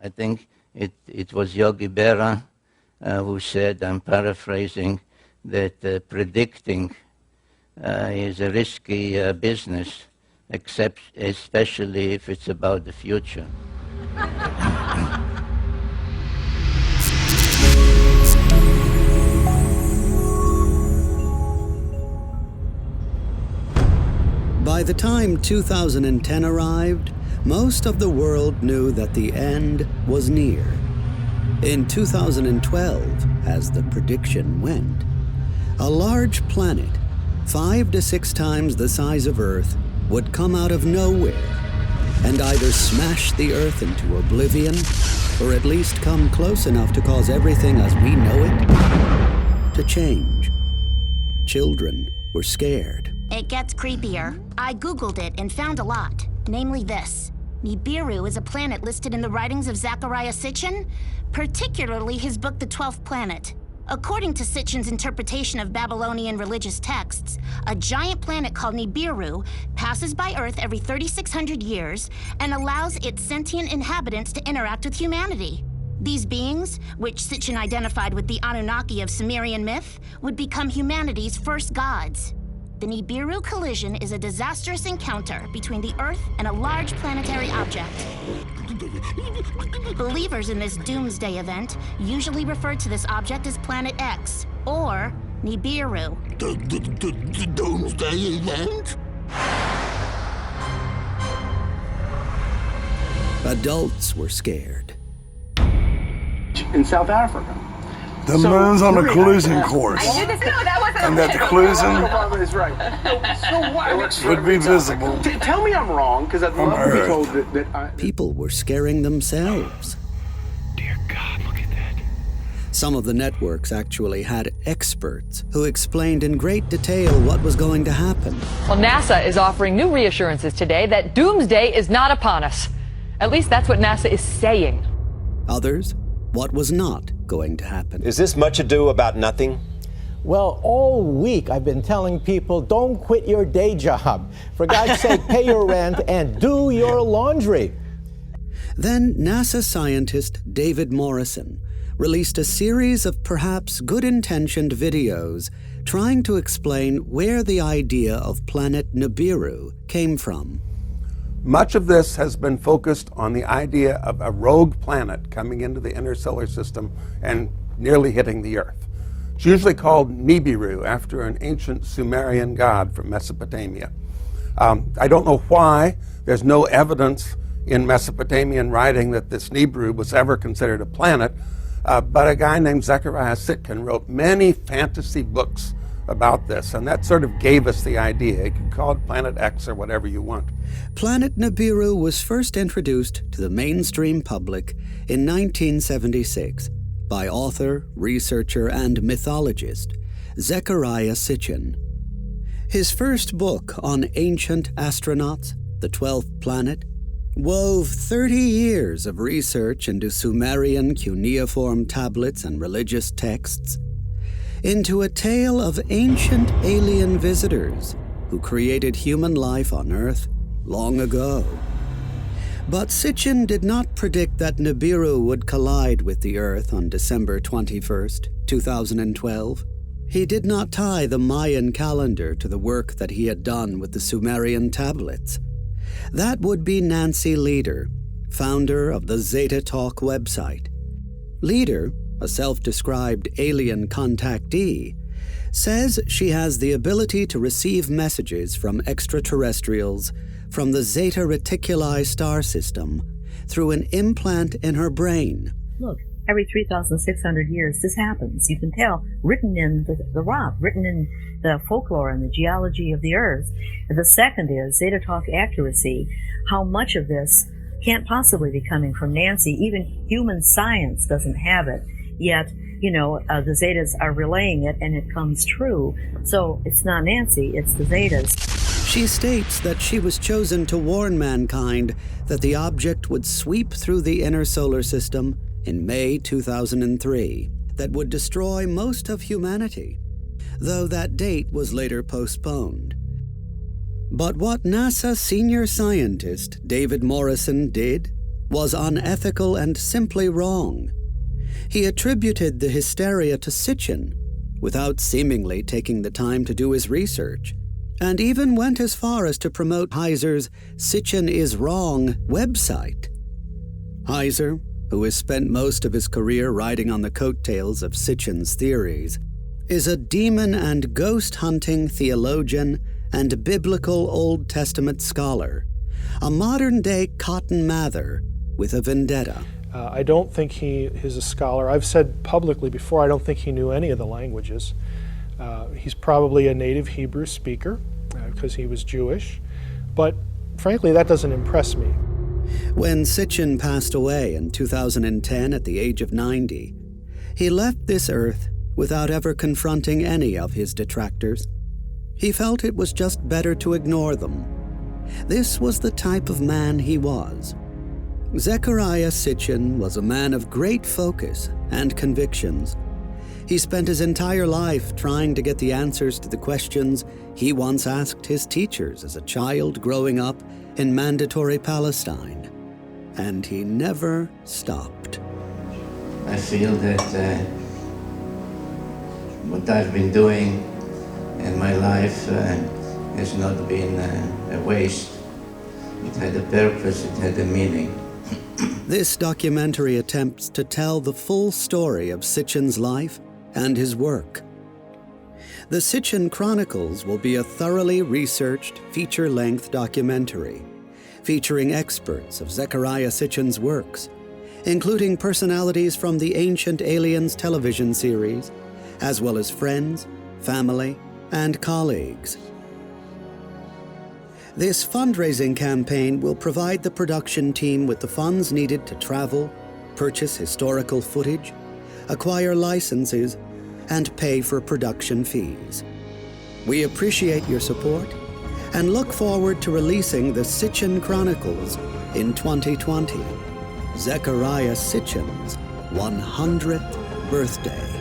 I think it was Yogi Berra who said, I'm paraphrasing, that predicting is a risky business, especially if it's about the future. By the time 2010 arrived, most of the world knew that the end was near. In 2012, as the prediction went, a large planet, 5 to 6 times the size of Earth, would come out of nowhere and either smash the Earth into oblivion or at least come close enough to cause everything as we know it to change. Children were scared. It gets creepier. I Googled it and found a lot, namely this. Nibiru is a planet listed in the writings of Zecharia Sitchin, particularly his book, The 12th Planet. According to Sitchin's interpretation of Babylonian religious texts, a giant planet called Nibiru passes by Earth every 3,600 years and allows its sentient inhabitants to interact with humanity. These beings, which Sitchin identified with the Anunnaki of Sumerian myth, would become humanity's first gods. The Nibiru collision is a disastrous encounter between the Earth and a large planetary object. Believers in this doomsday event usually refer to this object as Planet X, or Nibiru. The doomsday event? Adults were scared. In South Africa. The moon's on a collision course. I knew this. No, that wasn't. And that the collision is right. So would be visible. Tell me I'm wrong, because I'd love to be told that People were scaring themselves. Dear God, look at that. Some of the networks actually had experts who explained in great detail what was going to happen. Well, NASA is offering new reassurances today that doomsday is not upon us. At least that's what NASA is saying. Others, what was not going to happen. Is this much ado about nothing? Well, all week I've been telling people, don't quit your day job. For God's sake, pay your rent and do your laundry. Then NASA scientist David Morrison released a series of perhaps good-intentioned videos trying to explain where the idea of planet Nibiru came from. Much of this has been focused on the idea of a rogue planet coming into the inner solar system and nearly hitting the Earth. It's usually called Nibiru, after an ancient Sumerian god from Mesopotamia. I don't know why there's no evidence in Mesopotamian writing that this Nibiru was ever considered a planet, but a guy named Zecharia Sitchin wrote many fantasy books about this, and that sort of gave us the idea. You could call it Planet X or whatever you want. Planet Nibiru was first introduced to the mainstream public in 1976 by author, researcher, and mythologist Zecharia Sitchin. His first book on ancient astronauts, The 12th Planet, wove 30 years of research into Sumerian cuneiform tablets and religious texts into a tale of ancient alien visitors who created human life on Earth long ago. But Sitchin did not predict that Nibiru would collide with the Earth on December 21st, 2012. He did not tie the Mayan calendar to the work that he had done with the Sumerian tablets. That would be Nancy Lieder, founder of the Zeta Talk website. Lieder, a self-described alien contactee, says she has the ability to receive messages from extraterrestrials from the Zeta Reticuli star system through an implant in her brain. Look, every 3,600 years this happens. You can tell, written in the rock, written in the folklore and the geology of the Earth. And the second is Zeta Talk accuracy. How much of this can't possibly be coming from Nancy? Even human science doesn't have it. Yet, the Zetas are relaying it and it comes true. So it's not Nancy, it's the Zetas. She states that she was chosen to warn mankind that the object would sweep through the inner solar system in May 2003 that would destroy most of humanity, though that date was later postponed. But what NASA senior scientist David Morrison did was unethical and simply wrong. He attributed the hysteria to Sitchin, without seemingly taking the time to do his research, and even went as far as to promote Heiser's Sitchin is Wrong website. Heiser, who has spent most of his career riding on the coattails of Sitchin's theories, is a demon and ghost-hunting theologian and biblical Old Testament scholar, a modern-day Cotton Mather with a vendetta. I don't think he is a scholar. I've said publicly before, I don't think he knew any of the languages. He's probably a native Hebrew speaker because he was Jewish, but frankly, that doesn't impress me. When Sitchin passed away in 2010 at the age of 90, he left this earth without ever confronting any of his detractors. He felt it was just better to ignore them. This was the type of man he was. Zechariah Sitchin was a man of great focus and convictions. He spent his entire life trying to get the answers to the questions he once asked his teachers as a child growing up in mandatory Palestine. And he never stopped. I feel that what I've been doing in my life has not been a waste. It had a purpose, it had a meaning. This documentary attempts to tell the full story of Sitchin's life and his work. The Sitchin Chronicles will be a thoroughly researched, feature-length documentary featuring experts of Zechariah Sitchin's works, including personalities from the Ancient Aliens television series, as well as friends, family, and colleagues. This fundraising campaign will provide the production team with the funds needed to travel, purchase historical footage, acquire licenses, and pay for production fees. We appreciate your support and look forward to releasing the Sitchin Chronicles in 2020, Zechariah Sitchin's 100th birthday.